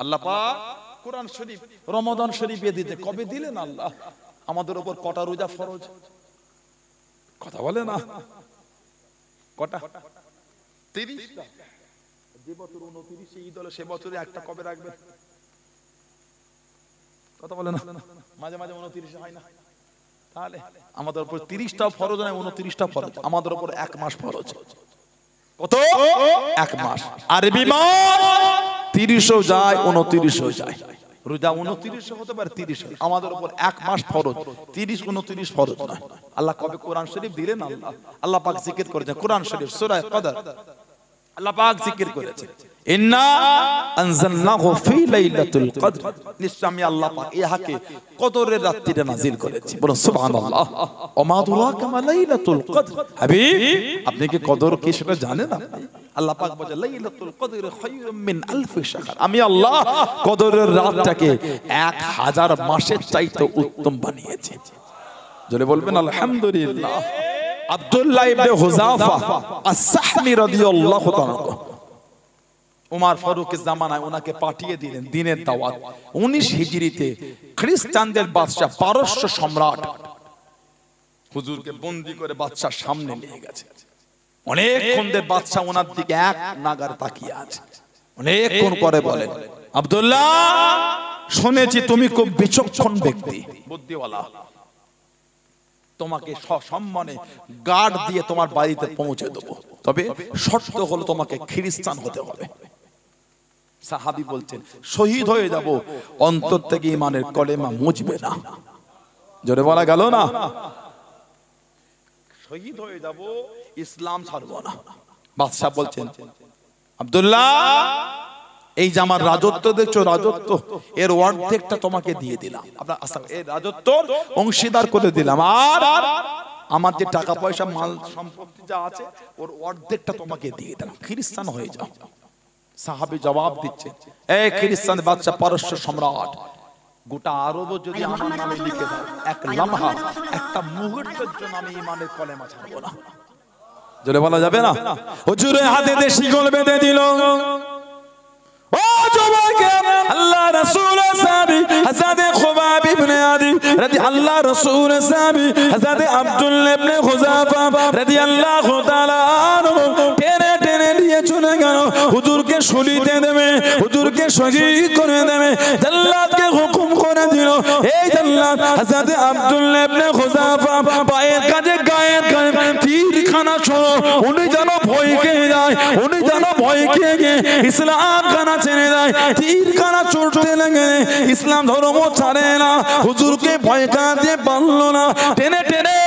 আল্লাহ পাক কোরআন শরীফ রমাদান শরীফে দিতে কবে দিলেন আল্লাহ? আমাদের উপর কটা রোজা ফরজ? কথা বলে না, কটা? 30টা। যে বছর 29 ঈদ হলো সে বছরে একটা কবে রাখবেন? কথা বলে না, মাঝে মাঝে 29 হয় না। তাহলে আমাদের উপর 30টা ফরজ নয়, 29টা ফরজ। আমাদের উপর 1 মাস ফরজ। কত? 1 মাস। আরবি মাস 30ও যায়, 29ও যায়। রোজা 29 হতে পারে, 30 আমাদের উপর 1 মাস ফরজ। 30 29 ফরজ নয়। আল্লাহ কবে কোরআন শরীফ দিলেন? আল্লাহ পাক জিকির করেছেন কোরআন শরীফ সূরা কদর। আল্লাহ পাক জিকির করেছেন ইন্না আনজালনাহু ফি লাইলাতুল কদর, নিশ্চয় আমি আল্লাহ পাক ইহাকে কদরের রাত্রিতে নাজিল করেছি। বলুন সুবহানাল্লাহ। ওমা আদরাকা মা লাইলাতুল কদর। হাবিব, আপনি কি কদর কি সেটা জানেন? আপনি আল্লাহ পাক বলেন লাইলাতুল কদর খায়রুম মিন আলফি শাহর, আমি আল্লাহ কদরের রাতটাকে 1000 মাসের চাইতে উত্তম বানিয়েছি। জোরে বলবেন আলহামদুলিল্লাহ। আব্দুল্লাহ ইবনে হুযাফা আস-সাহমি রাদিয়াল্লাহু তাআলা উমর ফারুকের জামানায় ওনাকে পাঠিয়ে দিলেন দ্বীনের দাওয়াত। 19 হিজরিতে খ্রিস্টানদের বাদশা পারস্য সম্রাট হুজুরকে বন্দী করে বাদশার সামনে নিয়ে গেছে। অনেকক্ষণ ধরে বাদশা ওনার দিকে এক নাগার তাকিয়ে আছে। অনেকক্ষণ পরে বলেন, আব্দুল্লাহ, শুনেছি তুমি খুব বিচক্ষণ ব্যক্তি, বুদ্ধিওয়ালা। তোমাকে সসম্মানে গার্ড দিয়ে তোমার বাড়িতে পৌঁছে দেবো, তবে শর্ত হলো তোমাকে খ্রিস্টান হতে হবে। সাহাবী বলছেন, শহীদ হয়ে যাব, অন্তর থেকে ঈমানের কলেমা মুছবে না। জোরে বলা গেল না? শহীদ হয়ে যাব, ইসলাম ছাড়বো না। বাদশা বলছেন, আব্দুল্লাহ, এই যে আমার রাজত্ব দেখছো, রাজত্ব এর অর্ধেকটা তোমাকে দিয়ে দিলাম, আপনার এই রাজত্বর অংশীদার করে দিলাম, আর আমার যে টাকা পয়সা মাল সম্পত্তি যা আছে ওর অর্ধেকটা তোমাকে দিয়ে দিলাম, খ্রিস্টান হয়ে যাও। সাহাবী জবাব দিচ্ছে, এই খ্রিস্টান বাদশা পারস্য সম্রাট, গোটা আরব যদি আমার নামে লিখে দাও, এক লম্হা, একটা মুহূর্তের জন্য আমি ঈমানের কলেমা ছাড়বো না। জোরে বলা যাবে না? হুজুরের হাতে শিকল বেঁধে দিল। ও যুবক, আল্লাহ রাসূলের সাহাবী হযরত খুবাব ইবনে আদি রাদিয়াল্লাহু রাসূলের সাহাবী হযরত আব্দুল্লাহ ইবনে হুযাফা রাদিয়াল্লাহু তাআলা আনহু টেনে টেনে নিয়ে চলে গেল। হুজুরকে শহীদে দেবে, হুজুরকে শহীদ করে দেবে। জাল্লাদকে হুকুম করে দিল, এই জাল্লাদ হযরত আব্দুল্লাহ ইবনে হুযাফা পায়ের কাছে গায়ের কাছে তীরখানা ছোড়ো। উনি যেন ভয় খেয়ে যায়, উনি যেন ভয় খেয়ে গিয়ে ইসলাম খানা ছেড়ে দেয়। তীরখানা ছুটতে লাগে, ইসলাম ধর্ম ছাড়ে না। হুজুরকে ভয় কাঁদতে পারলো না, টেনে টেনে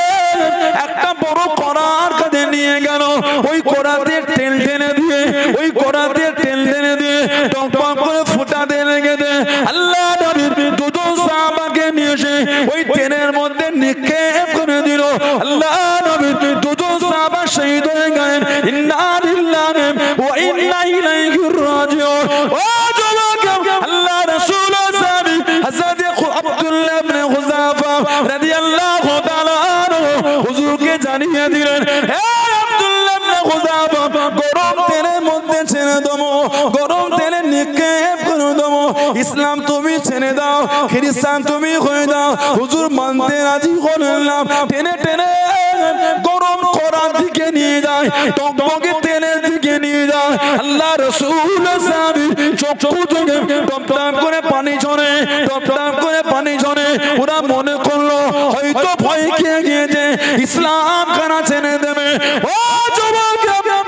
একটা বড় কড়ার কাছে নিয়ে গেল। ওই কড়াতে তেল টেনে দিয়ে, ওই কড়াতে তেল টেনে দিয়ে টক টক করে ফুটাতে লেগে দে। আল্লাহ নবীর দুজন সাহাবাকে নিয়ে এসে ওই তেলের মধ্যে নিক্ষেপ করে দিল। আল্লাহ নবীর দুজন সাহাবা শহীদ হয়ে গেলেন। ইন্না লিল্লাহি ওয়া ইন্না ইলাইহি রাজিউন। ও যুবক, আল্লাহ রাসূলের সাহাবী হযরত আব্দুল্লাহ ইবনে হুযাফা রাদিয়াল্লাহু তাআলা আনহু হুজুরকে জানিয়ে দিলেন, হে আব্দুল্লাহ ইবনে হুযাফা, গরম তেলের মধ্যে ছেড়ে দেবো, গরম তেলে নিক্ষেপ করে দেবো। ইসলাম তুমি ছেড়ে দাও, খ্রিস্টান তুমি হয়ে দাও। হুজুর মানতে রাজি হলেন না। টেনে টেনে গরম করার দিকে নিয়ে যায়, টকটকে তেলের দিকে নিয়ে যায়। আল্লাহ রাসূলের সাহাবী চক্ষু থেকে টপ টপ করে পানি ঝরে, টপ টপ করে পানি ঝরে। ওরা মনে করলো হয়তো ভয় খেয়ে গিয়েছে, ইসলাম খানা ছেড়ে দেবে। ও যুবক,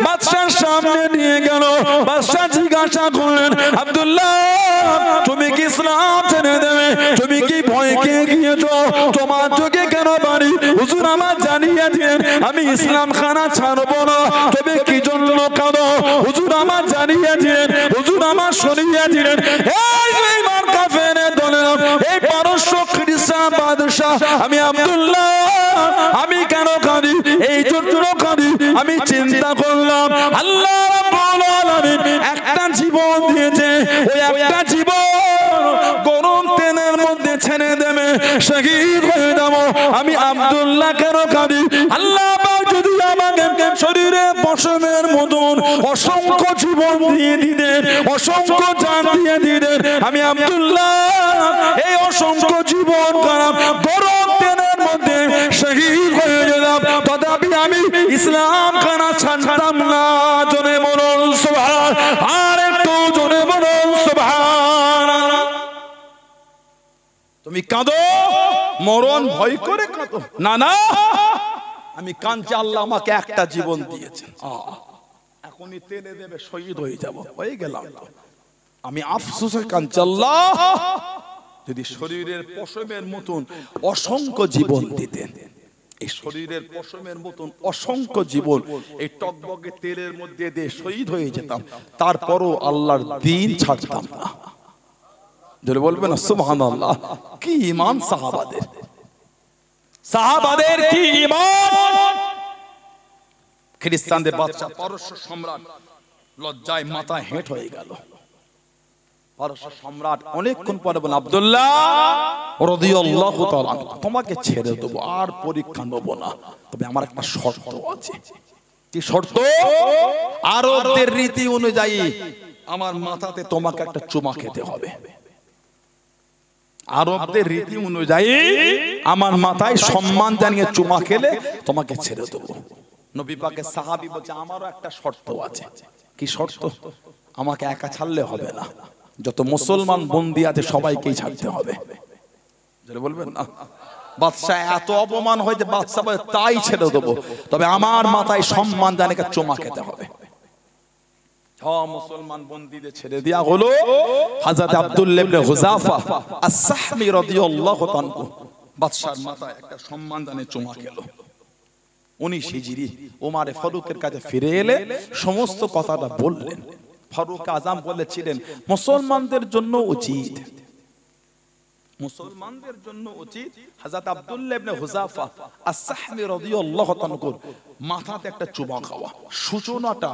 বাদশার সামনে নিয়ে গেল। বাদশা জিজ্ঞাসা করলেন, আব্দুল্লাহ, তুমি কি ইসলাম ছেড়ে দেবে? তুমি কি ভয় খেয়ে গিয়েছো? তোমার চোখে কেন পানি? হুজুর আমার জানিয়ে দিলেন আমি ইসলাম খানা ছাড়বো না। তবে কি জন্য কাঁদো? হুজুর আমার জানিয়ে দিলেন, হুজুর আমার শুনিয়ে দিলেন, এই বেঈমান কাফেরের দলে, এই পারস্য খ্রিস্টান বাদশা, আমি আব্দুল্লাহ, আমি কেন কাঁদি? এই জন্য কাঁদি, আমি চিন্তা করলাম আল্লাহ রাব্বুল আলামিন একটা জীবন দিয়েছে, ওই একটা জীবন গরম তেলের মধ্যে ছেড়ে দেবে, শহীদ হয়ে যাব। আমি আব্দুল্লাহ কেন কাঁদি? আল্লাহ পাক যদি আমাকে শরীরে পশমের মতন অসংখ্য জীবন দিয়ে দিলেন, অসংখ্য জান দিয়ে দিলেন। আমি আব্দুল্লাহ এই অসংখ্য জীবন কারাম গরম তেলের মধ্যে শহীদ হয়ে গেলাম, তথাপি আমি ইসলাম খানা ছাড়তাম না। জোরে বলুন সুবহান, আর একটু জোরে বলুন সুবহান। তুমি কাঁদো, মরণ ভয় করে কাঁদো না, না আমি কাঁদছি, আল্লাহ আমাকে একটা জীবন দিয়েছে, এখনই তেলে দেবে শহীদ হয়ে যাব, হয়ে গেলাম। আমি আফসোসে কাঁদছি, আল্লাহ যদি শরীরের পশমের মতন অসংখ্য জীবন দিতেন, এই শরীরের পশমের মতন অসংখ্য জীবন এই টকবকে তেলের মধ্যে দিয়ে শহীদ হয়ে যেতাম, তারপরও আল্লাহর দ্বীন ছাড়তাম না। যারা বলবেন না সুবহানাল্লাহ, কি ঈমান সাহাবাদের, সাহাবাদের কি ঈমান। খ্রিস্টানদের বাদশা পারস্য সম্রাট লজ্জায় মাথা হেঁট হয়ে গেল। পারস্য সম্রাট অনেকক্ষণ পরে বলেন, আব্দুল্লাহ রাদিয়াল্লাহু তাআলা তোমাকে ছেড়ে দেবো, আর পরীক্ষা নেব না, তবে আমার একটা শর্ত আছে। কি শর্ত? আরবদের রীতি অনুযায়ী আমার মাথাতে তোমাকে একটা চুমা খেতে হবে। আরবদের রীতি অনুযায়ী আমার মাথায় সম্মান জানিয়ে চুমা খেলে তোমাকে ছেড়ে দেবো। নবী পাকের সাহাবী বলছে, আমারও একটা শর্ত আছে। কি শর্ত? আমাকে একা ছাড়লে হবে না, যত মুসলমান বন্দী আছে সবাইকেই ছাড়তে হবে। যারা বলবেন না, বাদশা এত অপমান হয় যে বাদশা বলে তাই ছেড়ে দেবো, তবে আমার মাথায় সম্মান জানিয়ে চুমা খেতে হবে। মুসলমান বন্দীদের ছেড়ে দেয়া হলো। হযরত আব্দুল্লাহ ইবনে হুযাফা আস-সাহমি রাদিয়াল্লাহু তাআলা বাদশার মাথায় একটা সম্মান জানিয়ে চুমা খেলো। 19 হিজরি ওমর ফারুকের কাছে ফিরে এলে সমস্ত কথাটা বললেন। ফারুক আজম বলেছিলেন, মুসলমানদের জন্য উচিত, মুসলমানদের জন্য উচিত হযরত আব্দুল্লাহ ইবনে হুযাফা আস-সাহমি রাদিয়াল্লাহু তাআলা মাথাতে একটা চুমা খাওয়া। সূচনাটা,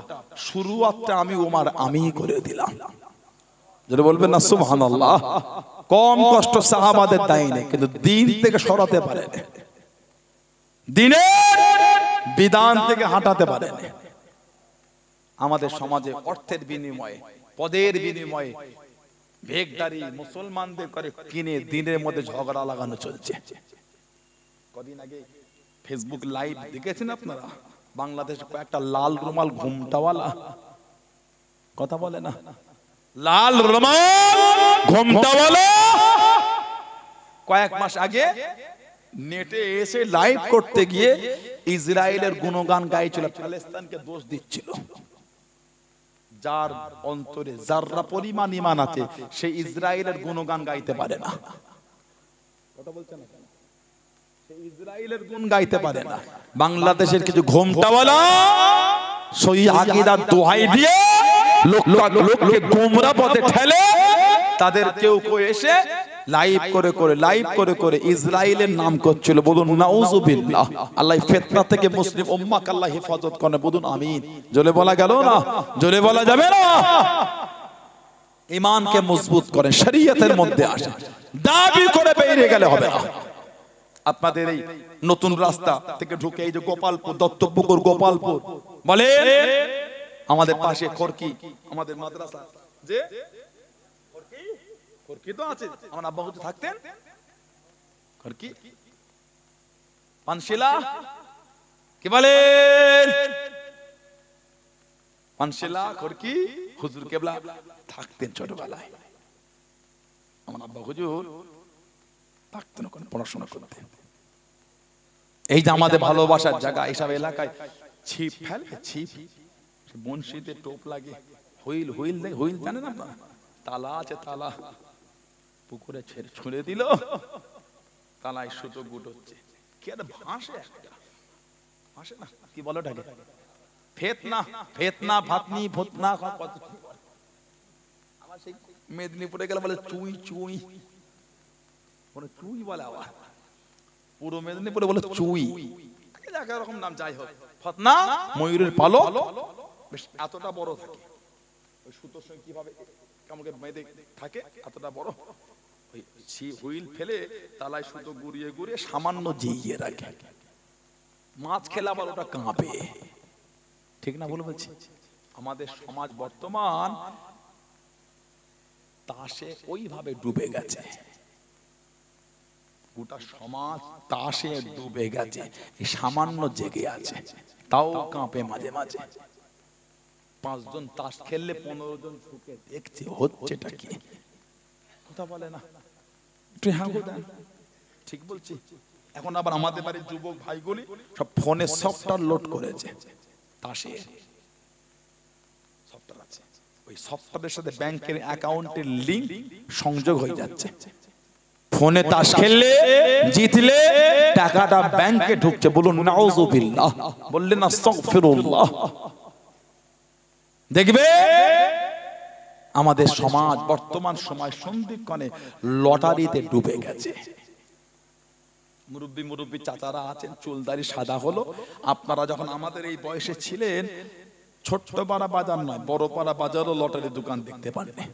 শুরুয়াতটা আমি ওমর আমি করে দিলাম। যারা বলবেন না সুবহানাল্লাহ, কম কষ্ট সাহাবাদের দায় নেই, কিন্তু দিন থেকে সরাতে পারে না, দিনের বিধান থেকে হাঁটাতে পারে না। আমাদের সমাজে অর্থের বিনিময়ে, পদের বিনিময়ে ভেকদারি মুসলমানদের করে কিনে দিনের মধ্যে ঝগড়া লাগানো চলছে। কদিন আগে ফেসবুক লাইভ দেখেছেন আপনারা? বাংলাদেশে কয়েকটা লাল রুমাল ঘুমটাওয়ালা, কথা বলে না, লাল রুমাল ঘুমটাওয়ালা কয়েক মাস আগে নেটে এসে লাইভ করতে গিয়ে ইসরায়েলের গুণগান গাইছিল, প্যালেস্তাইনকে দোষ দিচ্ছিল। যার অন্তরে যাররা পরিমাণ ঈমান আছে সে ইসরায়েলের গুণগান গাইতে পারে না। কথা বলছেন না, সে ইসরায়েলের গুণ গাইতে পারে না। বাংলাদেশের কিছু ঘোমটাওয়ালা সহি আকীদার দোহাই দিয়ে লোককে গোমরা পথে ঠেলে, তাদের কেউ কেউ এসে লাইভ করে করে ইসরায়েলের নাম করছিল। বলুন নাউযুবিল্লাহ। আল্লাহ ফিতনা থেকে মুসলিম উম্মাহকে আল্লাহ হেফাজত করে, বলুন আমিন। জোরে বলা গেল না? জোরে বলা যাবে না? ঈমানকে মজবুত করেন, শরীয়তের মধ্যে আসেন, দাবি করে বেরিয়ে গেলে হবে না। আপনাদের এই নতুন রাস্তা থেকে ঢুকে এই যে গোপালপুর, দত্তপুকুর গোপালপুর বলে, আমাদের পাশে খড়কি, আমাদের মাদ্রাসা যে খড়কি তো আছে, আমার আব্বা হুজুর থাকতেন খড়কি, পানশিলা কি বলেন, পানশিলা খড়কি হুজুর কেবলা থাকতেন ছোটবেলায়। আমার আব্বা হুজুর থাকতেন ওখানে, পড়াশোনা করতেন। এই যে আমাদের ভালোবাসার জায়গা, এইসব এলাকায় ছিপ ফেলে, ছিপ বনশিতে টোপ লাগে, হুইল হুইল হুইল জানেন আপনারা? তালা আছে, তালা পুকুরে ছুঁড়ে দিল, তালায় সুতো গুটোচ্ছে, কি একটা ভাসে, একটা ভাসে না, কি বলে ওটাকে? ফেতনা, ফেতনা, ভাতনি, ভতনা, কত। আমার সেই মেদিনীপুরে গেলে বলে চুই, চুই বলে, চুই বলে। আবার পুরো মেদিনীপুরে বলে চুই, এক রকম নাম, যাই হোক। ফতনা ময়ূরের পালক, বেশ এতটা বড় থাকে, ওই সুতোর সঙ্গে কিভাবে কেমন মেয়েদের থাকে, এতটা বড়। ওই হুইল ফেলে তালায় সুতো গুড়িয়ে গুড়িয়ে সামান্য জিইয়ে রাখে। মাছ খেলে আবার ওটা কাঁপে, ঠিক না ভুল বলছি? আমাদের সমাজ বর্তমান তাসে ওইভাবে ডুবে গেছে, গোটা সমাজ তাসে ডুবে গেছে। সামান্য জেগে আছে, তাও কাঁপে মাঝে মাঝে। 5 জন তাস খেললে 15 জন ঝুঁকে দেখছে হচ্ছেটা কি। কথা বলে না, ঠিক বলছি? এখন আবার আমাদের বাড়ির যুবক ভাইগুলি সব ফোনে সফটওয়্যার লোড করেছে, তাসে সফটওয়্যার আছে, ওই সফটওয়্যারের সাথে ব্যাংকের অ্যাকাউন্টের লিংক সংযোগ হয়ে যাচ্ছে। ফোনে তাস খেললে জিতলে টাকাটা ব্যাংকে ঢুকছে। বলুন নাউযুবিল্লাহ, বললেন আস্তাগফিরুল্লাহ। দেখবে আমাদের সমাজ বর্তমান সময় সন্ধিক্ষণে লটারিতে ডুবে গেছে। মুরব্বী মুরব্বী চাচারা আছেন, চুলদারি সাদা হলো। আপনারা যখন আমাদের এই বয়সে ছিলেন, ছোট্ট পাড়া বাজার নয়, বড় পাড়া বাজারও লটারি দোকান দেখতে পাননি।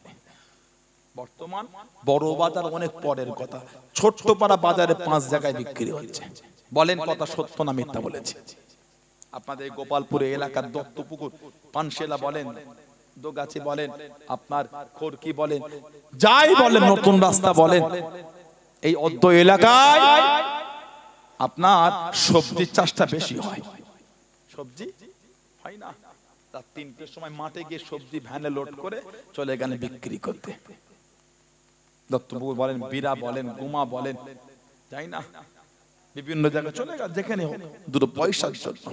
বর্তমান বড় বাজার অনেক পরের কথা, ছোট্ট পাড়া বাজারে 5 জায়গায় বিক্রি হচ্ছে। বলেন কথা সত্য না মিথ্যা বলেছি? আপনাদের গোপালপুরে এলাকার দত্তপুকুর, পানশেলা বলেন, দোগাছি বলেন, আপনার খড়কি বলেন, যাই বলেন, নতুন রাস্তা বলেন, এই অদ্য এলাকায় আপনার সবজির চাষটা বেশি হয়। সবজি হয় না, রাত 3টের সময় মাঠে গিয়ে সবজি ভ্যানে লোড করে চলে গেলে বিক্রি করতে। দত্তপুকুর বলেন, বীরা বলেন, গুমা বলেন, যাই না, বিভিন্ন জায়গায় চলে গেল, যেখানে হোক, দুটো পয়সার জন্য।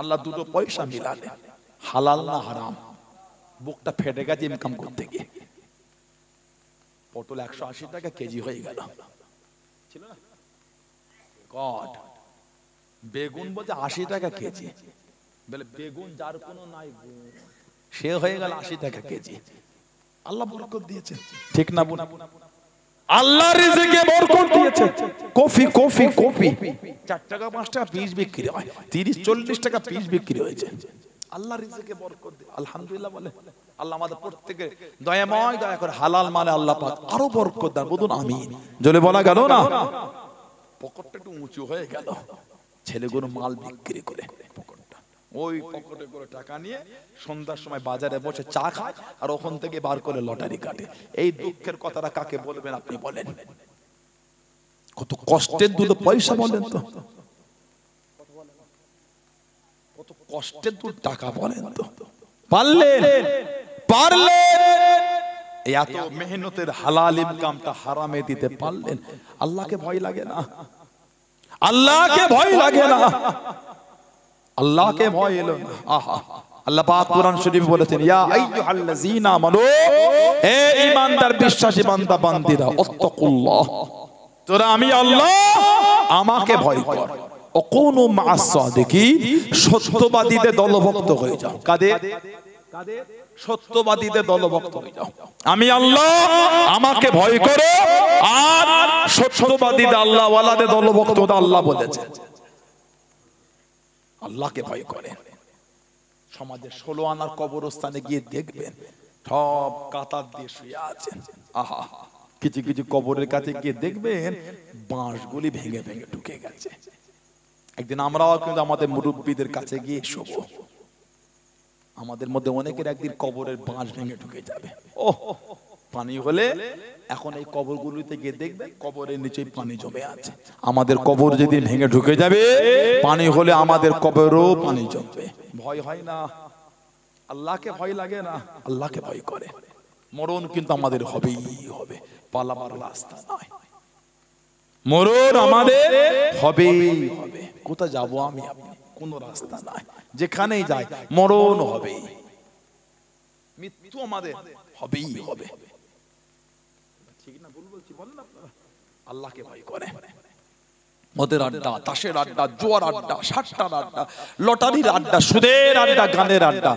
আল্লাহ দুটো পয়সা মিলালে, হালাল না হারাম। বুকটা ফেটে গেছে ইনকাম করতে গিয়ে। পটল 180 টাকা কেজি হয়ে গেল, ছিল না? গড, বেগুন বলছে 80 টাকা কেজি। বলে বেগুন যার কোনো নাই, সে হয়ে গেল 80 টাকা কেজি। আল্লাহ বরকত দিয়েছে, ঠিক না বলুন? আল্লাহ রিজিকে বরকত দিয়েছে। কফি কফি কফি 4 টাকা 5 টাকা পিস বিক্রি হয়, 30-40 টাকা পিস বিক্রি হয়েছে। আল্লাহ রিজিকে বরকত দেয়, আলহামদুলিল্লাহ বলে। আল্লাহ আমাদের প্রত্যেকের দয়াময়, দয়া করে হালাল মানে আল্লাহ পাক আরো বরকত দেন। বলুন আমিন। জলে বলা গেল না? পকেটটা একটু উঁচু হয়ে গেল, ছেলেগুলো মাল বিক্রি করে পকেটটা, ওই পকেটে করে টাকা নিয়ে সন্ধ্যার সময় বাজারে বসে চা খায়, আর ওখান থেকে বার করে লটারি কাটে। এই দুঃখের কথাটা কাকে বলবেন আপনি বলেন? কত কষ্টের দুটো পয়সা বলেন তো, কত কষ্টের দুটো টাকা বলেন তো। পারলেন এত মেহনতের হালাল ইনকামটা হারামে দিতে পারলেন। আল্লাহকে ভয় লাগে না? আল্লাহকে ভয় লাগে না? আল্লাহকে ভয় এলো না? আহা, আল্লাহ পাক কোরআন শরীফে বলেছেন, ইয়া আইয়ুহাল্লাযীনা আমানু, হে ঈমানদার বিশ্বাসী বান্দা বান্দীরা, আত্তাকুল্লাহ, তোরা আমি আল্লাহ, আমাকে ভয় কর। ওয়াকুনু মা'আস সাদিকিন, সত্যবাদীদের দলভুক্ত হয়ে যাও। কাদের? সত্যবাদীদের দলভুক্ত হয়ে যাও। আমি আল্লাহ, আমাকে ভয় করো, আর সত্যবাদীদের, আল্লাহ ওয়ালাদের দলভুক্ত হতে আল্লাহ বলেছেন। আল্লাহকে ভয় করেন। সমাজের 16 আনার কবরস্থানে গিয়ে দেখবেন সব কাতার দিয়ে শুয়ে আছেন। আহা, কিছু কিছু কবরের কাছে গিয়ে দেখবেন বাঁশগুলি ভেঙে ভেঙে ঢুকে গেছে। একদিন আমরাও কিন্তু আমাদের মুরব্বীদের কাছে গিয়ে শোবো। আমাদের মধ্যে অনেকের একদিন কবরের বাঁশ ভেঙে ঢুকে যাবে। ও পানি হলে এখন এই কবরগুলিতে গিয়ে দেখবেন কবরের নিচেই পানি জমে আছে। আমাদের কবর যেদিন ভেঙে ঢুকে যাবে, পানি হলে আমাদের কবরও পানি জমবে। ভয় হয় না? আল্লাহকে ভয় লাগে না? আল্লাহকে ভয় করে। মরণ কিন্তু আমাদের হবেই হবে, পালাবার রাস্তা নয়। মরণ আমাদের হবেই হবে। কোথায় যাবো আমি আপনি? কোনো রাস্তা নাই, যেখানেই যাই মরণ হবেই, মৃত্যু আমাদের হবেই হবে। ঠিক না ভুল বলছি বলেন আপনারা? আল্লাহকে ভয় করে। মদের আড্ডা, তাসের আড্ডা, জুয়ার আড্ডা, সাট্টার আড্ডা, লটারির আড্ডা, সুদের আড্ডা, গানের আড্ডা,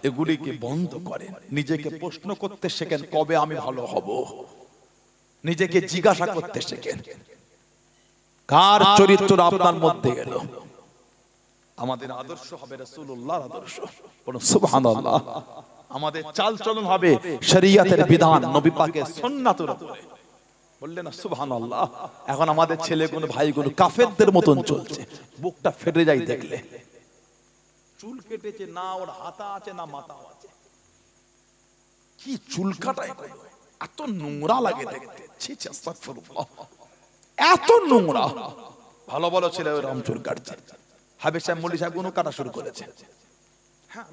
এগুলিকে বন্ধ করেন। নিজেকে প্রশ্ন করতে শেখেন, কবে আমি ভালো হব? নিজেকে জিজ্ঞাসা করতে শেখেন, কার চরিত্র আপনার মধ্যে এলো? আমাদের আদর্শ হবে রাসূলুল্লাহর আদর্শ। বলুন সুবহানাল্লাহ। আমাদের চালচলন হবে শরীয়তের বিধান, নবী পাকের সুন্নাতের উপরে। বললেন না সুবহানাল্লাহ? এখন আমাদের ছেলেগুলো ভাইগুলো কাফেরদের মতন চলছে, বুকটা ফেটে যায় দেখলে। চুল কেটেছে না, ওর হাতা আছে না মাথা আছে, কি চুল কাটায়, এত নোংরা লাগে দেখতে, ছি ছি আস্তাগফিরুল্লাহ, এত নোংরা। ভালো ভালো ছেলে ওরকম চুল কাটছে, হাবিব সাহেব মৌলভী সাহেব গুলো কাটা শুরু করেছে। হ্যাঁ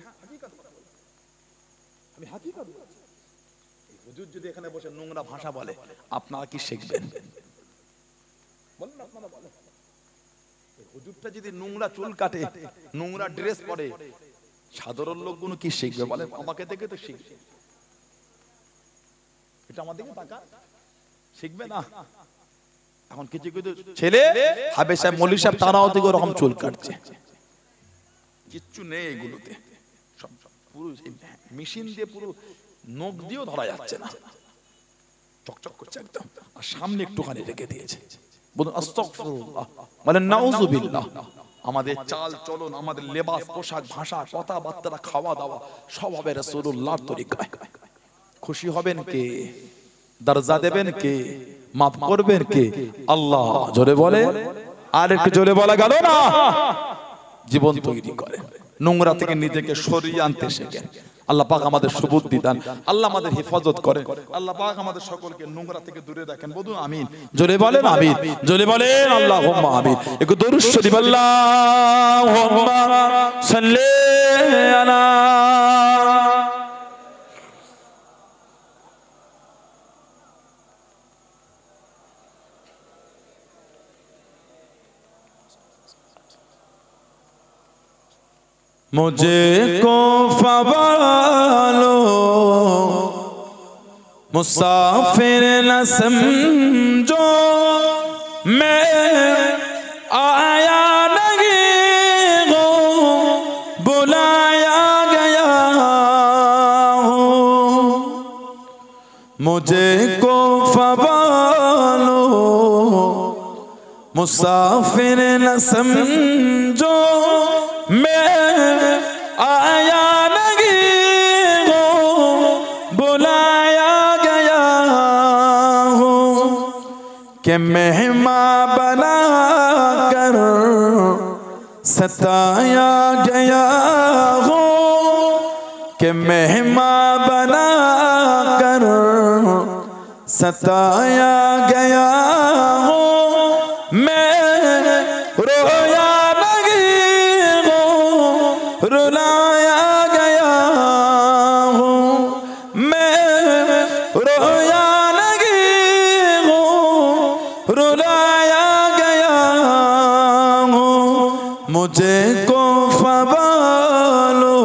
আমি হাকিকত বলছি, হুজুর যদি এখানে বসে নোংরা ভাষা বলে আপনারা কি শিখবেন? বলেন আপনারা, বলেন হুজুরটা যদি নোংরা চুল কাটে, নোংরা ড্রেস পরে, সাধারণ লোকগুলো কি শিখবে বলেন? আমাকে দেখে তো শিখবে, এটা আমার দিকে তাকা, শিখবে না। এখন কিছু কিছু ছেলে হাবিব সাহেব মৌলভী সাহেব তারাও দিকে ওরকম চুল কাটছে, কিচ্ছু নেই এগুলোতে, সব পুরো মেশিন দিয়ে পুরো নখ দিয়েও ধরা যাচ্ছে না, চকচক করছে একদম, আর সামনে একটুখানি রেখে দিয়েছে। বলুন আস্তাগফিরুল্লাহ, বলেন নাউযুবিল্লাহ। আমাদের চাল চলন, আমাদের লেবাস, পোশাক, ভাষা, কথাবার্তা, খাওয়া দাওয়া সব হবে রাসূলুল্লাহর তরিকায়। খুশি হবেন কে? দরজা দেবেন কে? মাফ করবেন কে? আল্লাহ। জোরে বলে, আর একটু জোরে বলা গেল না? জীবন তৈরি করে, নোংরা থেকে নিজেকে সরিয়ে আনতে শেখেন। আল্লাহ পাক আমাদের সুবুদ্ধি দান, আল্লাহ আমাদের হেফাজত করেন, আল্লাহ পাক আমাদের সকলকে নোংরা থেকে দূরে রাখেন। বলুন আমিন, জোরে বলেন আমিন, জোরে বলেন আল্লাহুম্মা আমিন। একটু দরুদ শরীফ, আল্লাহুম্মা সাল্লি আলা मुझे को फवालो मुसाफिर न समझो, मैं आया नहीं हो बुलाया गया हूँ। मुझे को फवालो मुसाफिर न समझो, मैं आया नहीं हो बुलाया गया हूँ, कि मेहमान बना कर सताया गया हूँ, कि मेहमान बना कर सताया गया हूँ। मैं रोया रुलाया गया हूँ, मैं रोया नहीं हूँ रुलाया गया हूँ। मुझे को फवालो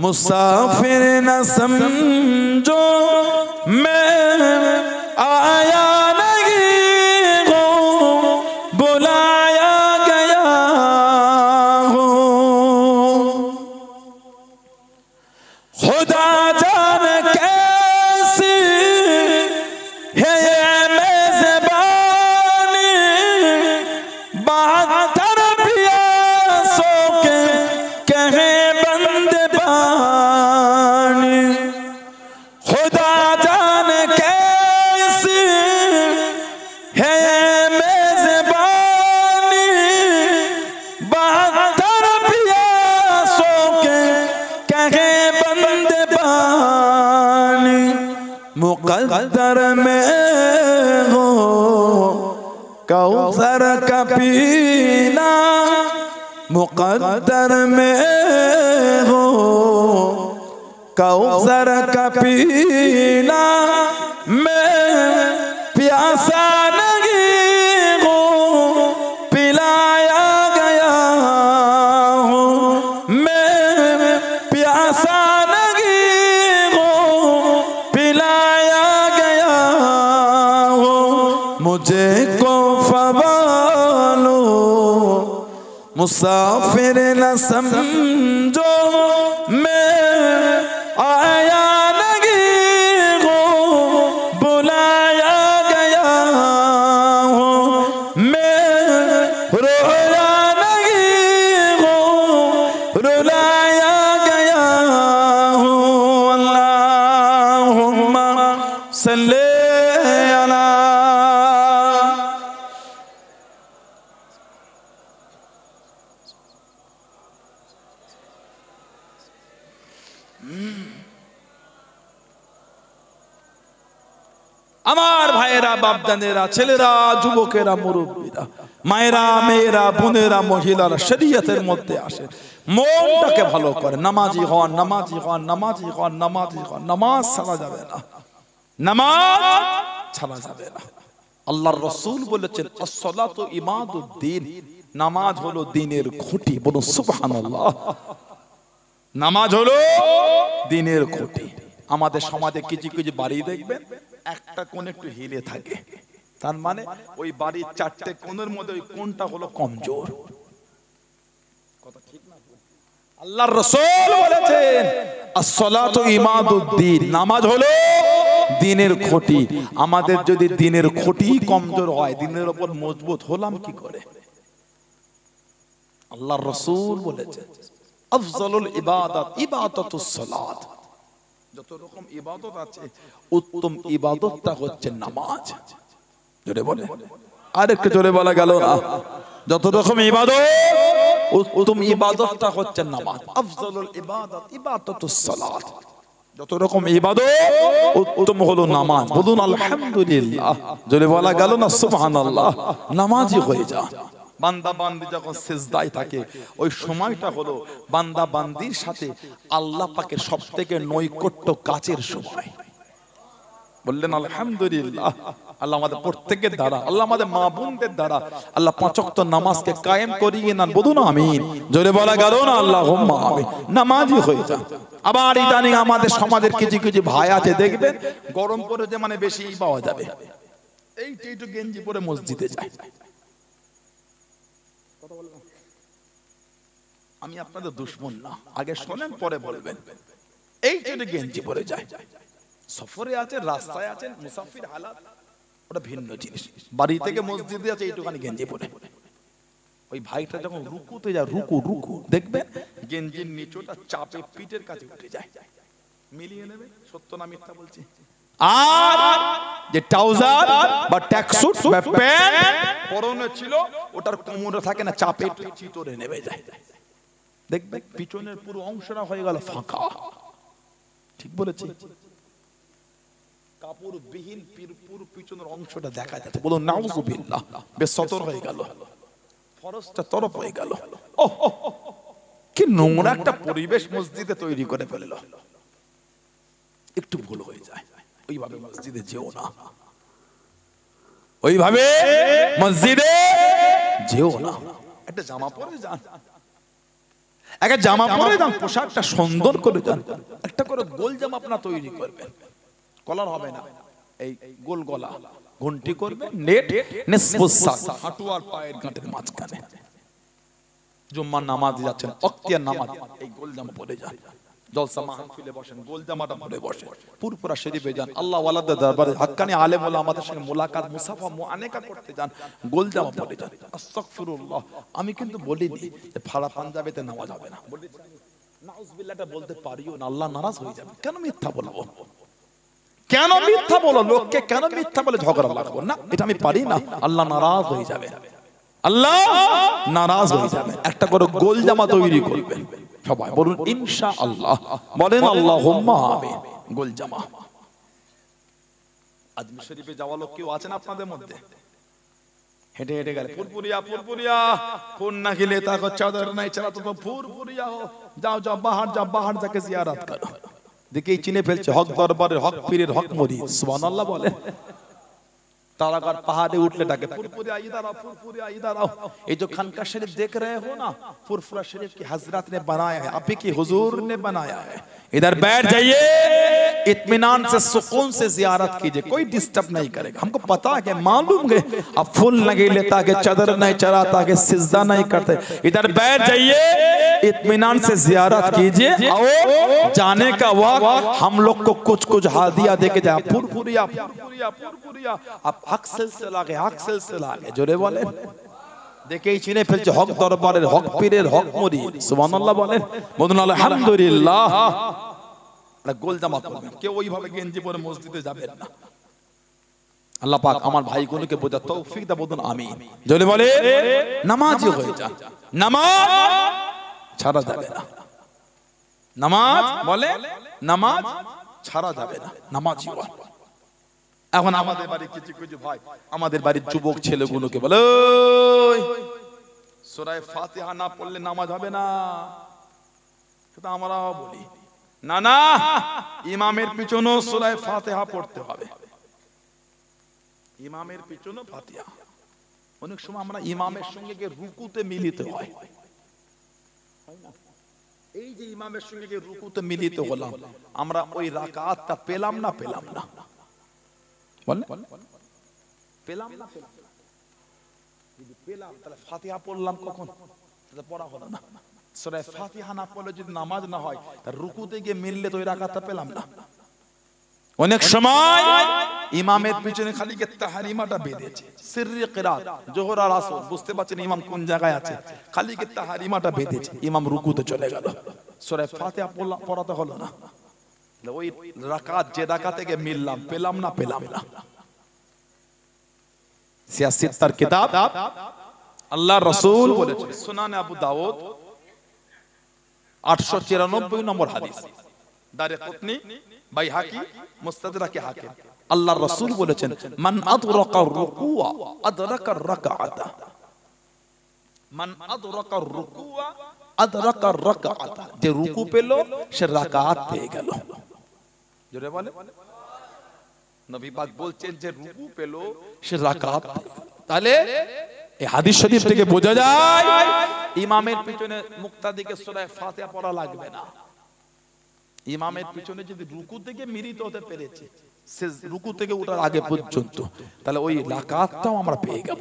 मुसाफिर न समझो, मैं आया नहीं हूँ बुलाया गया हूँ। खुदा जान कैसी है ये मेज़बानी, बहत्तर प्यासों के कहे बंदे बानी। खुदा जान कैसी है ये मेज़बानी, बहत्तर प्यासों के कहे बंदे बानी। मुक़द्दर में हो कौसर का पीना, मुक़द्दर में हो कौसर का पीना, मैं प्यासा नहीं हूँ पिलाया गया हूँ, मैं प्यासा नहीं हूँ पिलाया गया हूँ। मुझे को फवालो मुसाफिर न समझो, मैं आया नहीं हूँ बुलाया गया हूँ। मैं रोया नहीं हूँ रुलाया गया हूँ। अल्लाहुम्मा सल्ले अला। আমার ভাইয়েরা, বাপদানেরা, ছেলেরা, যুবকেরা, মুরব্বীরা, মায়েরা, মেয়েরা, বোনেরা, মহিলারা শরীয়তের মধ্যে আসে, মনটাকে ভালো করে নামাজি হন, নামাজি হন, নামাজি হন, নামাজি হন। নামাজ ছাড়া যাবে না, নামাজ ছাড়া যাবে না। আল্লাহর রাসূল বলেছেন আস-সালাতু ইমাদুদ্দিন, নামাজ হলো দ্বীনের খুঁটি। বলুন সুবহানাল্লাহ। নামাজ হলো দ্বীনের খুঁটি। আমাদের সমাজে কিছু কিছু বাড়ি দেখবেন একটা কোণ একটু হিলে থাকে, তার মানে ওই বাড়ির চারটে কোণের মধ্যে ওই কোণটা হলো কমজোর। কথা ঠিক না? আল্লাহর রাসূল বলেছেন আস-সালাতু ইমাদুদ্দিন, নামাজ হলো দ্বীনের খুঁটি। আমাদের যদি দ্বীনের খুঁটি কমজোর হয়, দ্বীনের উপর মজবুত হলাম কি করে? আল্লাহর রাসূল বলেছেন আফজালুল ইবাদাত ইবাদাতুস সালাত, যত রকম ইবাদত আছে উত্তম ইবাদতটা হচ্ছে নামাজ। জোরে বলে, আরেকটু জোরে বলা গেল না? যত রকম ইবাদত উত্তম ইবাদতটা হচ্ছে নামাজ। আফজালুল ইবাদাত ইবাদাতুস সালাত, যত রকম ইবাদত উত্তম হলো নামাজ। বলুন আলহামদুলিল্লাহ। জোরে বলা গেল না? সুবহানাল্লাহ। নামাজি হয়ে যা। বান্দা বান্দি যখন সিজদায় থাকে, ওই সময়টা হলো বান্দা বান্দির সাথে আল্লাহ পাকের সবথেকে নৈকট্য কাছের সময়। বললেন আলহামদুলিল্লাহ। আল্লাহ আমাদের প্রত্যেকের দ্বারা, আল্লাহ আমাদের মা বোনদের দ্বারা আল্লাহ পাঁচ ওয়াক্ত নামাজকে কায়েম করিয়ে নেন। বলুন আমিন। জোরে বলা গেল না? আল্লাহুম্মা আমিন। নামাজি হয়ে যা। আবার ইদানিং আমাদের সমাজের কিছু কিছু ভাই আছে দেখবেন, গরম পড়ে যে মানে বেশি পাওয়া যাবে, এইটা একটু গেঞ্জি পরে মসজিদে যায়। আমি আপনাদের দুশমন না, আগে শোনেন পরে বলবেন। এইটা গেঞ্জি পরে যায়, সফরে আছে, রাস্তায় আছেন, মুসাফির হালাত, ওটা ভিন্ন জিনিস। বাড়ি থেকে মসজিদে আছে এইটুখানি গেঞ্জি পরে। ওই ভাইটা যখন রুকুতে যায়, রুকু রুকু দেখবেন গেঞ্জির নিচটা চাপে পিঠের কাছে উঠে যায়। মিলিয়ে নেবে, সত্য না মিথ্যা বলছি? আর যে ট্রাউজার বা ট্যাক্সুট বা প্যান্ট পরনে ছিল, ওটার কোমরে থাকে না, চাপে চিতরে নেমে যায়। দেখবে পিছনের পুরো অংশটা হয়ে গেল ফাঁকা। ঠিক বলেছি? কাপড় বিহীন পুরো পিছনের অংশটা দেখা যাচ্ছে। বলুন নাউজুবিল্লাহ। বেশ সতর্ক হয়ে গেল, ফরজটা তরফ হয়ে গেল। কি নোংরা একটা পরিবেশ মসজিদে তৈরি করে ফেললো। একটু ভুল হয়ে যায়, ওইভাবে মসজিদে যেও না, ওইভাবে মসজিদে যেও না। একটা জামা পরে যান, একটা জামা পরে যান, পোশাকটা সুন্দর করে যান। একটা করে গোল জামা আপনার তৈরি করবেন, কলার হবে না, এই গোল গলা, ঘন্টি করবে, নেট নিসফুস সাক, হাঁটু আর পায়ের গাঁটের মাঝখানে। জুম্মার নামাজ যাচ্ছেন, ওয়াক্তিয়ার নামাজ, এই গোল জামা পরে যান। জলসা মাহফিলে বসেন, গোল জামাটা পরে বসেন। পুরপুরা শরীফে যান, আল্লাহ ওয়ালাদের দরবারে হাক্কানি আলেম ওলামা আমাদের সঙ্গে মুলাকাত, মুসাফা, মুআনেকা করতে যান, গোল জামা পরে যান। আস্তাগফিরুল্লাহ। আমি কিন্তু বলিনি যে ফাড়া পাঞ্জাবিতে নামাজ হবে না, বলেছি নাউজুবিল্লাহটা বলতে পারিও না, আল্লাহ নারাজ হয়ে যাবে। কেন মিথ্যা বলবো? কেন মিথ্যা বলো? লোককে কেন মিথ্যা বলে ঝগড়া লাগবো না? এটা আমি পারি না, আল্লাহ নারাজ হয়ে যাবে, আল্লাহ নারাজ হয়ে যাবে। একটা করে গোল জামা তৈরি করবেন সবাই, বলুন ইনশাআল্লাহ, বলেন আল্লাহুম্মা আমিন। গোল জামা। আজমির শরীফে যাওয়া লোক কেউ আছেন আপনাদের মধ্যে? হেঁটে হেঁটে গেলে ফুরফুরিয়া ফুরফুরিয়া, ফোন না গেলে তাকে চাদর নাই চলা তো ফুরফুরিয়া হো, যাও যাও বাহার যাও, বাহার যাকে জিয়ারত করো। দেখেই চিনে ফেলছে হক দরবারের, হক পীরের, হক মুরিদ। সুবহানাল্লাহ বলেন। तारागढ़ पहाड़े उठले डाके फुरफुरिया इधर आओ, फुरफुरिया इधर आओ। ये जो खानका शरीफ देख रहे हो ना, फुरफुरा शरीफ की हजरत ने बनाया है, आप ही की हुजूर ने बनाया है। इधर बैठ जाइए, इत्मीनान से सुकून से जियारत कीजिए, कोई डिस्टर्ब नहीं करेगा। हमको पता है, मालूम है अब फूल नहीं लेता के चादर नहीं चढ़ाता के सिजदा नहीं करते। इधर बैठ जाइए, इत्मीनान से जियारत कीजिए। आओ जाने का वक्त हम लोग को कुछ कुछ हादिया देके जाए। फुरफुरिया फुरफुरिया फुरफुरिया, अब हक सिलसिला के, हक सिलसिला के जोरे बोले देखे चिने ফেলছে হক দরবারের, হক পীরের, হক মুরিদ। সুবহানাল্লাহ বলেন, বলুন আলহামদুলিল্লাহ। না গোল জামা পরবেন, কেউ ওইভাবে গেঞ্জি পরে মসজিদে যাবেন না। আল্লাহ পাক আমার ভাইগুলোকে বোঝার তৌফিক দাও, বলুন আমিন। জোরে বলে নামাজি হয়ে যান, নামাজ ছাড়া যাবে না। নামাজ বলে নামাজ ছাড়া যাবে না, নামাজি হওয়া। এখন আমাদের বাড়ি কিছু কিছু ভাই আমাদের বাড়ির যুবক ছেলেগুলোকে বলে সূরা ফাতিহা না পড়লে নামাজ হবে না। সেটা আমরা বলি না না, ইমামের পিছনেও সূরা ফাতিহা পড়তে হবে, ইমামের পিছনেও ফাতিহা। অনেক সময় আমরা ইমামের সঙ্গে গিয়ে রুকুতে মিলিত হয়, এই যে ইমামের সঙ্গে গিয়ে রুকুতে মিলিত হলাম, আমরা ওই রাকাতটা পেলাম না পেলাম না, বলেন পেলাম না পেলাম না? যদি পেলাম তাহলে ফাতিহা পড়লাম কখন? তাহলে পড়া হলো না। সূরা ফাতিহা না পড়লে যদি নামাজ না হয়, তার রুকুতে গিয়ে মিললে তো ওই রাকাতটা পেলাম না। অনেক সময় ইমামের পিছনে খালি কে তাহরিমাটা বেঁধেছে, সিররি কিরাত জোহর আর আসর বুঝতে পারছেন ইমাম কোন জায়গায় আছে, খালি কে তাহরিমাটা বেঁধেছে, ইমাম রুকুতে চলে গেল, সূরা ফাতিহা পড়াতে হলো না। ওই রাকাত যে রাকাত থেকে মিললাম পেলাম না পেলাম না। সিয়াসিত্তার কিতাব আল্লাহর রাসূল বলেছেন, সুনানে আবু দাউদ 894 নম্বর হাদিস, দারকুতনি বাইহাকি মুস্তাদরাকে হাকিম, আল্লাহর রাসূল বলেছেন মান আদরাকা রুকুআ আদরাকা রাকাআতা, মান আদরাকা রুকুআ আদরাকা রাকাআতা, যে রুকু পেল সে রাকাত পেয়ে গেল। জোরে বলে, নবী পাক বলছেন যে রুকু পেল সে রাকাত। তাহলে এই হাদিস শরীফ থেকে বোঝা যায় ইমামের পিছনে মুক্তাদিকে সূরা ফাতিহা পড়া লাগবে না। ইমামের পিছনে যদি রুকু থেকে মিলিত হতে পেরেছে, সে রুকু থেকে ওঠার আগে পর্যন্ত, তাহলে ওই রাকাতটাও আমরা পেয়ে যাব।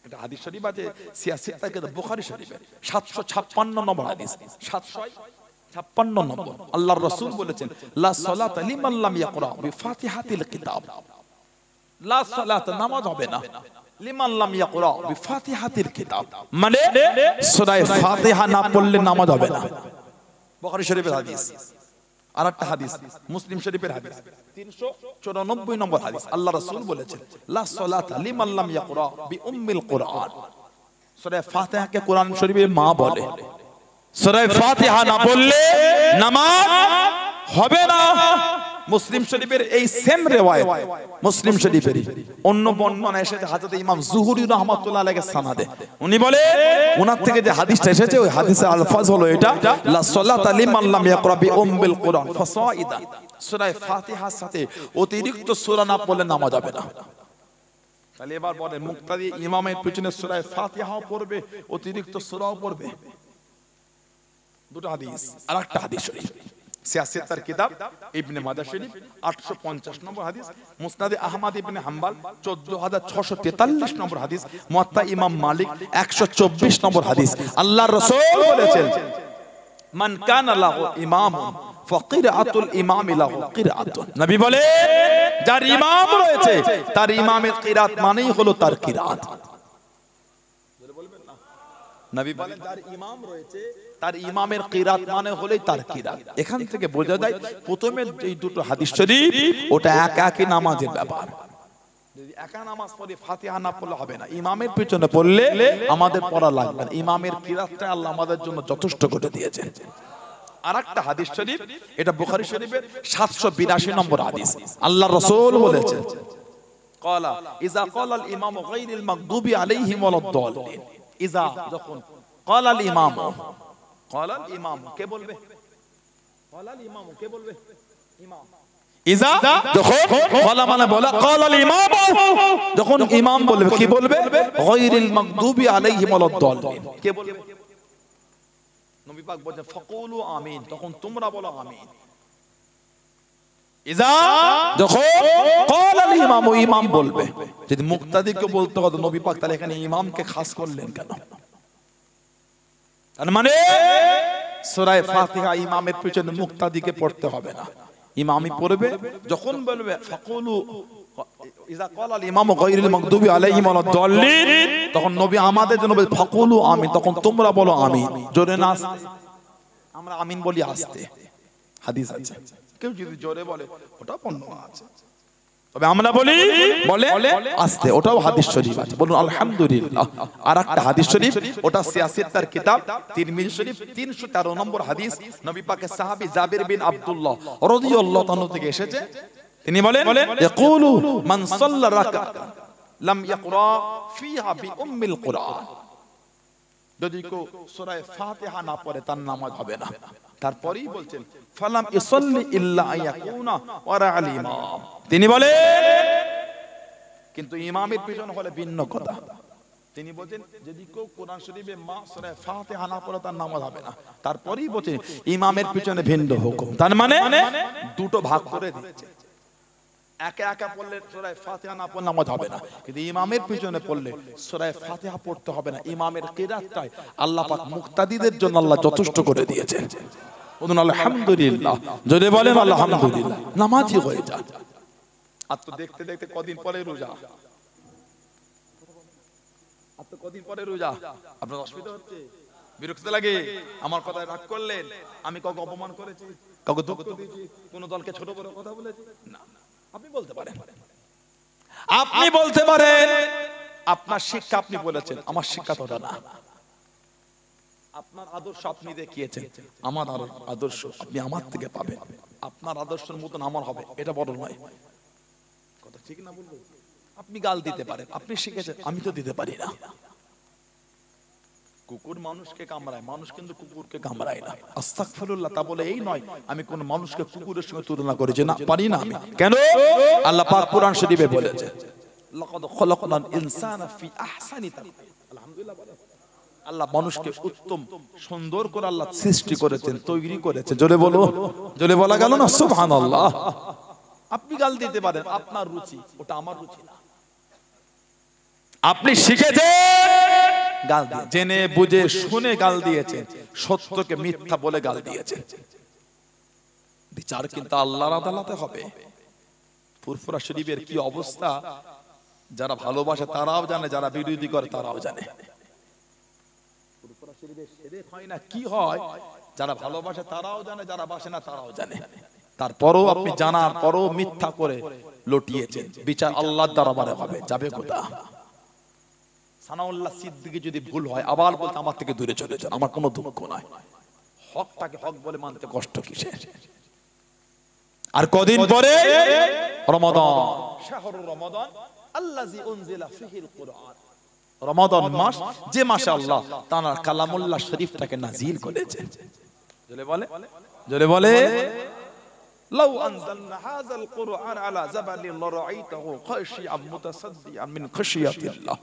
এটা হাদিস শরীফ আছে সিয়াসিত্তা কিতাব বুখারী শরীফে 756 নম্বর হাদিস, 756 নম্বর। আল্লাহর রাসূল বলেছেন লা সালাতা লিমান লাম ইয়াকরা বিফাতিহাতিল কিতাব, লা সালাত নামাজ হবে না লিমান লাম ইয়াকরা বিফাতিহাতিল কিতাব, মানে সূরা ফাতিহা না পড়লে নামাজ হবে না। বুখারী শরীফের হাদিস। আরেকটা হাদিস মুসলিম শরীফের হাদিস 394 নম্বর হাদিস, আল্লাহ রাসূল বলেছেন লা সালাতা লিমান লাম ইয়াকরা বিউম্মিল কুরআন, সূরা ফাতিহাকে কোরআন শরীফের মা বলে, সূরা ফাতিহা না পড়লে নামাজ হবে না। মুসলিম শরীফের এই সেম রিওয়ায়াত, মুসলিম শরীফের অন্য বর্ণনা এসেছে হযরত ইমাম যুহরি রাহমাতুল্লাহ আলাইহির সানাদে, উনি বলে ওনার থেকে যে হাদিসটা এসেছে ওই হাদিসের আলফাজ হলো এটা, লা সালাতা লিমান লাম ইয়াকরা বিউম্মিল কুরআন ফাসাইদা, সূরা ফাতিহার সাথে অতিরিক্ত সূরা না পড়লে নামাজ হবে না। তাহলে এবার বলেন মুক্তাদি ইমামের পিছনে সূরা ফাতিহাও পড়বে, অতিরিক্ত সূরাও পড়বে। দুটো হাদিস। আরেকটা হাদিস শরীফ সিয়াসিত্তার কিতাব ইবনে মাজাহ শরীফ 850 নম্বর হাদিস, মুসনাদে আহমদ ইবনে হাম্বল 14643 নম্বর হাদিস, মুয়াত্তা ইমাম মালিক 124 নম্বর হাদিস। আল্লাহর রাসূল বলেছেন মান কানা লাহু ইমামুন ফাকিরাতুল ইমামি লাহু কিরাতুন, নবী বলে যার ইমাম রয়েছে তার ইমামের কিরাত মানেই হলো তার কিরাত। নবী বলেন যার ইমাম রয়েছে তার ইমামের কিরাত মানে হলেই তার কিরাত। এখান থেকে বোঝা যায় প্রথমে এই দুটো হাদিস শরীফ ওটা একই নামাজের ব্যাপার। যদি একা নামাজ পড়ে ফাতিহা না পড়লে হবে না, ইমামের পিছনে পড়লে আমাদের পড়া লাগবে না। ইমামের কিরাতটা আল্লাহ আমাদের জন্য যথেষ্ট করে দিয়েছেন। আরেকটা হাদিস শরীফ, এটা বুখারী শরীফের 782 নম্বর হাদিস, আল্লাহর রাসূল বলেছেন ক্বালা ইযা ক্বালাল ইমামু গায়রিল মাগদুবি আলাইহিম ওয়ালাদ-দাল্লিন, ইযা যখন ক্বালাল ইমামু, ক্বালাল ইমামু কে বলবে? ক্বালাল ইমামু কে বলবে? ইমাম। ইযা যখন ক্বালা মানে বলা, ক্বালাল ইমামু যখন ইমাম বলবে কি বলবে? গায়রিল মাগদুবি আলাইহিম ওয়ালাদ-দাল্লিন, কে বলবে? নবী পাক বলেন ফাকুলু আমিন, তখন তোমরা বলো আমিন। ইযা যখন ক্বালাল ইমামু ইমাম বলবে, যদি মুক্তাদিকে বলতে হতো নবী পাক তাহলে এখানে ইমামকে খাস করলেন কেন? তার মানে সূরা ফাতিহা ইমামের পিছনে মুক্তাদিকে পড়তে হবে না, ইমামই পড়বে। যখন বলবে ফাকুলু ইযা ক্বালাল ইমামু গায়রিল মাগদুবি আলাইহিম ওয়ালাদ-দাল্লিন, তখন নবী আমাদের জন্য বলে ফাকুলু আমিন, তখন তোমরা বলো আমিন। জোরে না আস্তে? আমরা আমিন বলি আস্তে, হাদিস আছে। কেউ যদি জোরে বলে ওটা বর্ণনা আছে, তবে আমরা বলি বলে আস্তে, ওটাও হাদিস শরীফ আছে। বলুন আলহামদুলিল্লাহ। আরেকটা হাদিস শরীফ, ওটা সিয়াসিত্তার কিতাব তিরমিজি শরীফ 313 নম্বর হাদিস, নবী পাকের সাহাবী জাবির বিন আব্দুল্লাহ রাদিয়াল্লাহু তাআলা থেকে এসেছে তিনি বলেন ইয়াকুলু মান সাল্লা রাকাতান লাম ইয়াকরা ফিহা বিউম্মিল কুরআন, যদি কেউ সূরা ফাতিহা না পড়ে তার নামাজ হবে না। তারপরেই বলছেন ফালাম ইসাল্লি ইল্লা আয়াকুনা ওয়ারা আল ইমাম, তিনি বলেন কিন্তু ইমামের পিছনে হলে ভিন্ন কথা। তিনি বলেন যদি কেউ কোরআন শরীফে মা সূরা ফাতিহা না পড়ে তার নামাজ হবে না। তারপরেই বলেন ইমামের পিছনে ভিন্ন হুকুম। তার মানে দুটো ভাগ করে দিয়েছে, একা একা পড়লে সূরা ফাতিহা না পড়লে নামাজ হবে না, কিন্তু ইমামের পিছনে পড়লে সূরা ফাতিহা পড়তে হবে না। ইমামের কিরাতটাই আল্লাহ পাক মুক্তাদিদের জন্য আল্লাহ যথেষ্ট করে দিয়েছেন। বলুন আলহামদুলিল্লাহ, যদি বলেন আলহামদুলিল্লাহ, নামাজি হয়ে যান। আর তো দেখতে দেখতে কদিন পরে রোজা, আর তো কদিন পরে রোজা। আপনার অসুবিধা হচ্ছে, বিরক্ত লাগে? আমার কথায় রাগ করলেন? আমি কাউকে অপমান করেছি, কাউকে দুঃখ দিয়েছি, কোন দলকে ছোট বড় কথা বলেছি? না। আপনি বলতে পারেন, আপনি বলতে পারেন আপনার শিক্ষা আপনি বলেছেন, আমার শিক্ষা তো না। আপনার আদর্শ আপনি দেখিয়েছেন, আমার আদর্শ আপনি আমার থেকে পাবেন। আপনার আদর্শের মতন আমার হবে, এটা বড় নয়। কথা ঠিক না বলবো? আপনি গাল দিতে পারেন, আপনি শিখেছেন, আমি তো দিতে পারি না। কুকুর মানুষকে কামড়ায়, মানুষ কিন্তু কুকুরকে কামড়ায় না। আস্তাগফিরুল্লাহ, তা বলে এই নয় আমি কোন মানুষকে কুকুরের সঙ্গে তুলনা করেছি, না, পারি না আমি। কেন? আল্লাহ পাক কোরআন শরীফে বলেছে লাকাদ খালাকনাল ইনসানা ফি আহসানি তাকওয়িম। আলহামদুলিল্লাহ বলেন, আল্লাহ মানুষকে উত্তম সুন্দর করে আল্লাহ সৃষ্টি করেছেন, তৈরি করেছেন। জোরে বলো, জোরে বলা গেল না সুবহানাল্লাহ। আপনি গাল দিতে পারেন, আপনার রুচি, ওটা আমার রুচি না। আপনি শিখেছেন গাল দিয়ে, জেনে বুঝে শুনে গাল দিয়েছেন, সত্যকে মিথ্যা বলে গাল দিয়েছেন। বিচার কিন্তু আল্লাহর আদালতে হবে। ফুরফুরা শরীফের কি অবস্থা, যারা ভালোবাসে তারাও জানে, যারা বিরোধী করে তারাও জানে। ফুরফুরা শরীফের শেরেক হয় না, কি হয়, যারা ভালোবাসে তারাও জানে, যারা বাসে না তারাও জানে। তারপরও আপনি জানার পরও মিথ্যা করে লটিয়েছেন, বিচার আল্লাহর দরবারে হবে। যাবে কোথায়? সানাউল্লাহ সিদ্দিকী যদি ভুল হয় আবার বলতে আমার থেকে দূরে চলে যান, আমার কোনো দুঃখ নাই। হকটাকে হক বলে মানতে কষ্ট কিসের? আর কদিন পরে রমাদান, শাহরুর রমাদান আল্লাযী উনজিলা ফীহিল কুরআন, রমাদান মাস, যে মাসে আল্লাহ তাআলা কালামুল্লাহ শরীফটাকে নাযিল করেছেন। জোরে বলে, জোরে বলে লাউ আনজালনা হাযাল কুরআন আলা জাবালিন লারাআইতাহু খাশিআম মুতাসাদ্দিআন মিন খাশিয়াতিল্লাহ।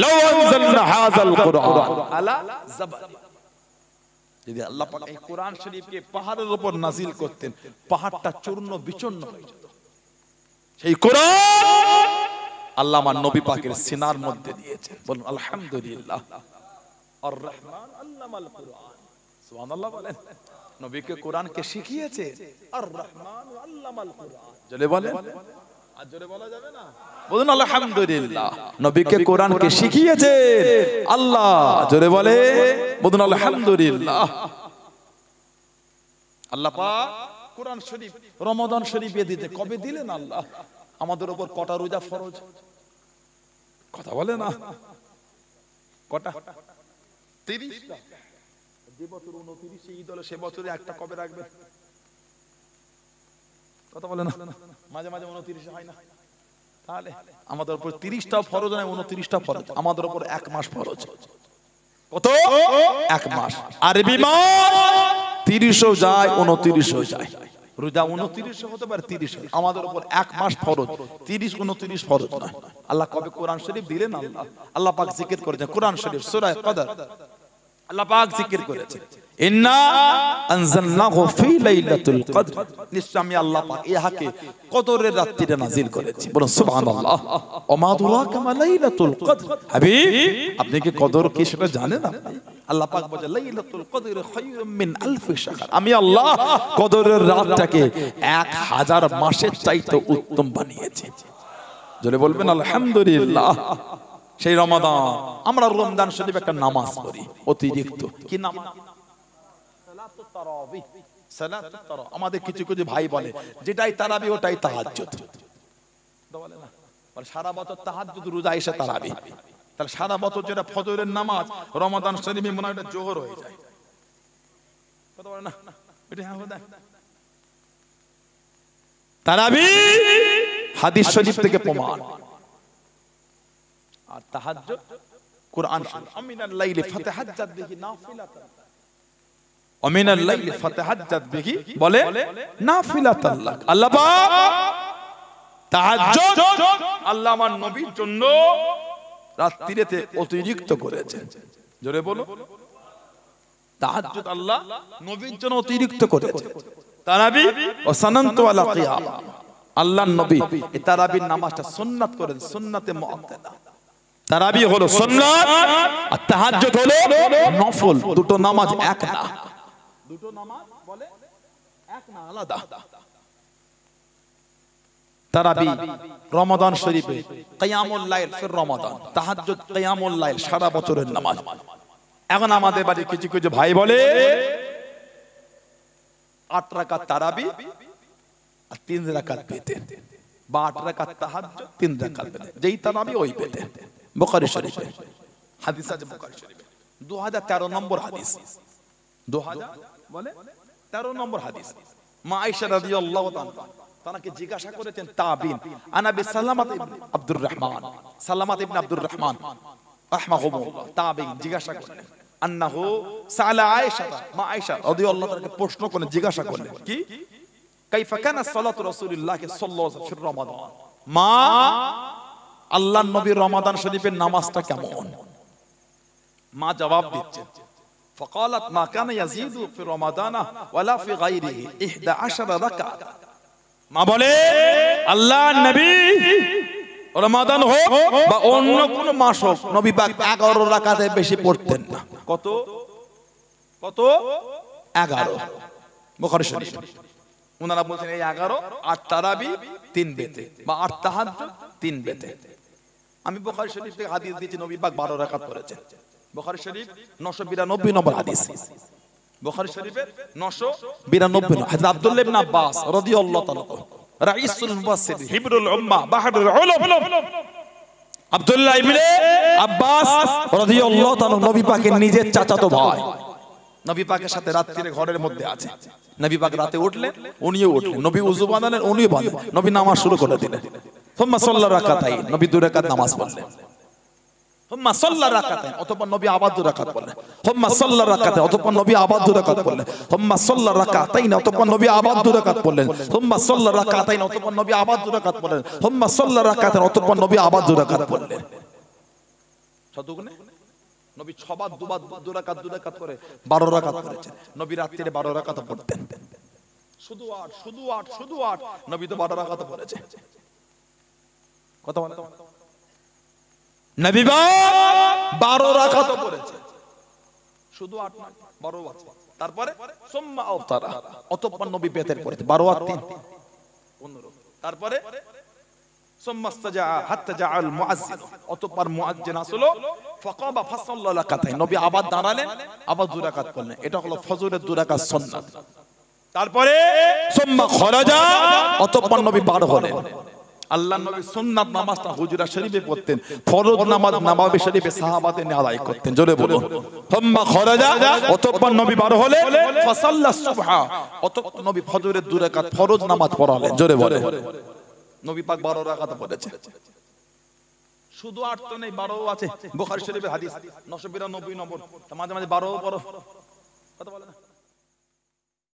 লাউ আনজালনা হাযাল কুরআন আলা জাবালিন, যদি আল্লাহ পাক এই কোরআন শরীফকে পাহাড়ের উপর নাযিল করতেন, পাহাড়টা চূর্ণ বিচূর্ণ হয়ে যেত। সেই কোরআন আল্লাহ আমার নবী পাকের সিনার মধ্যে দিয়েছেন। বলুন আলহামদুলিল্লাহ। আর রহমান আল্লামাল কুরআন, সুবহানাল্লাহ বলেন। নবীকে কোরআনকে শিখিয়েছে, আর রহমান আল্লামাল কুরআন। জোরে বলেন, আর জোরে বলা যাবে না? বলুন আলহামদুলিল্লাহ। নবীকে কোরআনকে শিখিয়েছে আল্লাহ, জোরে বলে, বলুন আলহামদুলিল্লাহ। আল্লাহ পাক কোরআন শরীফ রমাদান শরীফে দিতে কবে দিলেন আল্লাহ? আমাদের উপর কটা রোজা ফরজ? কথা বলে না, কটা? 30টা। যে বছর 29 ঈদ হলো সে বছরে একটা কবে রাখবেন? কথা বলে না, মাঝে মাঝে 29 হয় না। তাহলে আমাদের উপর 30টাও ফরজ নয়, 29টা ফরজ। আমাদের উপর এক মাস ফরজ। কত? এক মাস। আরবি মাস 30ও যায়, 29ও যায়। রোজা 29 হতে পারে, 30 আমাদের উপর এক মাস ফরজ। 30 29 ফরজ নয়। আল্লাহ কবে কোরআন শরীফ দিলেন? আল্লাহ পাক জিকির করেছেন কোরআন শরীফ সূরা কদর। আল্লাহ পাক জিকির করেছেন ইন্না আনজালনাহু ফি লাইলাতুল কদর, নিশ্চয় আমি আল্লাহ পাক ইহাকে কদরের রাত্রিতে নাযিল করেছি। বলুন সুবহানাল্লাহ। ওমা আদরাকা মা লাইলাতুল কদর। হাবিব, আপনি কি কদর কি সেটা জানেন? আপনি আল্লাহ পাক বলেন লাইলাতুল কদর খায়রুম মিন আলফি শাহর, আমি আল্লাহ কদরের রাতটাকে 1000 মাসের চাইতে উত্তম বানিয়েছি। জোরে বলবেন আলহামদুলিল্লাহ। সেই রমাদান আমরা রমজান শরীফ একটা নামাজ পড়ি অতিরিক্ত, কি নামাজ? সালাতুত তারাবিহ। সালাতুত তারাবিহ আমাদের কিছু কিছু ভাই বলে যেটাই তারাবি ওটাই তাহাজ্জুদ। বলে না, বলে সারা বছর তাহাজ্জুদ, রোজা এসে তারাবি। তাহলে সারা বছর যেটা ফজরের নামাজ রমাদান শরীফে মনে হয় এটা জোহর হয়ে যায়। কথা বলে না, এটা হ্যাঁ হয় তারাবি হাদিস শরীফ থেকে প্রমাণ। আর তাহাজ্জুদ কুরআন শরীফ, আমিনাল লাইলি ফাতাহাজ্জাদ বিহি নাফিলাতান, আমিনাল লাইলি ফাতাহাজ্জাদ বিহি বলে নাফিলাতান লাক। আল্লাহ পাক তাহাজ্জুদ আল্লাহ আমার নবীর জন্য রাত্রিতে অতিরিক্ত করেছেন। জোরে বলো, তাহাজ্জুদ আল্লাহ নবীর জন্য অতিরিক্ত করেছেন। তারাবি ও সানান্তু আলা কিয়াম, আল্লাহর নবী এই তারাবির নামাজটা সুন্নাত করেন, সুন্নাতে মুআক্কাদা। তারাবি হলো সুন্নাত আর তাহাজ্জুদ হলো নফল। দুটো নামাজ এক না, দুটো নামাজ বলে এক না, আলাদা। তারাবি রমাদান শরীফে কিয়ামুল লাইল ফির রমাদান, তাহাজ্জুদ কিয়ামুল লাইল সারা বছরের নামাজ। এখন আমাদের বাড়ি কিছু কিছু ভাই বলে 8 রাকাত তারাবি আর 3 রাকাত পেতে, বা 8 রাকাত তাহাজ্জুদ 3 রাকাত পেতে, যেই তারাবি ওই পেতে। বুখারী শরীফে হাদিস আছে, বুখারী শরীফে 2013 নম্বর হাদিস, 2000 বলে 13 নম্বর হাদিস। মা আয়েশা রাদিয়াল্লাহু তাআলা তাকে জিজ্ঞাসা করেছেন তাবিন আনাবি সালামাত ইবনে আব্দুর রহমান, সালামাত ইবনে আব্দুর রহমান রাহমাহুল্লাহ, তাবিন জিজ্ঞাসা করলেন আন্নাহু সালা আয়েশা, মা আয়েশা রাদিয়াল্লাহু তাআলাকে প্রশ্ন করে জিজ্ঞাসা করলেন কি কাইফা কানা সালাতু রাসূলিল্লাহ সাল্লাল্লাহু আলাইহি ওয়াসাল্লাম ফি রমাদান, মা আল্লাহর নবী রমাদান শরীফের নামাজটা কেমন? মা জবাব দিচ্ছেন فقالت ما كان يزيد في رمضان ولا في غيره 11 ركعه। মা বলে আল্লাহর নবী রমাদান হোক বা অন্য কোন মাস হোক, নবী পাক 11 রাকাতের বেশি পড়তেন না। কত কত? 11। বুখারী শরীফ ওনারা বলছেন এই 11 8 তারাবি 3 বেতে বা 8 তাহাজ্জুদ 3 বেতে। আমি বুখারী শরীফ থেকে হাদিস দিয়েছি নবী পাক 12 রাকাত পড়েছেন। বুখারী শরীফ 992 নম্বর হাদিস, বুখারী শরীফের 992 হযরত আব্দুল্লাহ ইবনে আব্বাস রাদিয়াল্লাহু তাআলা রাইসুল মুফাসসির হিবরুল উম্মাহ বাহরুল উলুম, আব্দুল্লাহ ইবনে আব্বাস রাদিয়াল্লাহু তাআলা নবী পাকের নিজের চাচাতো ভাই, নবী পাকের সাথে রাত্রিরে ঘরের মধ্যে আছে। নবী পাক রাতে উঠলেন, উনিও উঠলেন, নবী ওযু বানালেন, উনিও বানালেন, নবী নামাজ শুরু করে দিলেন। সুম্মা সাল্লা রাকাতাইন, নবী 2 রাকাত নামাজ পড়লেন। হুম্মা সাল্লা রাকাতাইন, অতঃপর নবী আবার 2 রাকাত পড়লেন। হুম্মা সাল্লা রাকাতাইন, অতঃপর নবী আবার 2 রাকাত পড়লেন। হুম্মা সাল্লা রাকাতাইন, অতঃপর নবী আবার 2 রাকাত পড়লেন। হুম্মা সাল্লা রাকাতাইন, অতঃপর নবী আবার 2 রাকাত পড়লেন। হুম্মা সাল্লা রাকাতাইন, অতঃপর নবী আবার 2 রাকাত পড়লেন। কতগুলো? নবী 6 বার 2 রাকাত 2 রাকাত করে 12 রাকাত পড়েছেন। নবী রাত্রিরে 12 রাকাত পড়তেন। শুধু 8 শুধু 8 শুধু 8, নবী তো 12 রাকাত পড়েছে। কত বলে? নবী 12 রাকাত পড়েছে, শুধু 8 নয় 12 আছে। তারপরে সুম্মা আফতারা, অতঃপর নবী বেতের পড়েছে 12 আর 3 15। তারপরে সুম্মা ইস্তাজা হাত্তা জাআল মুআজ্জিন, অতঃপর মুআজ্জিন আসলো ফাকাবা ফাসাল্লা রাকাতাইন, নবী আবার দাঁড়ালেন, আবার 2 রাকাত পড়লেন। এটা হলো ফজরের 2 রাকাত সুন্নাত। তারপরে সুম্মা খরাজা, অতঃপর নবী বার হলেন। আল্লাহর নবী সুন্নাত নামাজটা হুজরা শরীফে পড়তেন, ফরজ নামাজ নববী শরীফে সাহাবাদের নিয়ে আদায় করতেন। জোরে বলুন সুম্মা খরাজা, অতঃপর নবী বার হলেন। ফাসাল্লা সুবহা, অতঃপর নবী ফজরের 2 রাকাত ফরজ নামাজ পড়ালেন। জোরে বলেন নবী পাক 12 রাকাত পড়েছে। শুধু 8 তো নেই, 12 আছে। বুখারী শরীফের হাদিস 992 নম্বর, মাঝে মাঝে 12 পড়ো। কথা বলে না?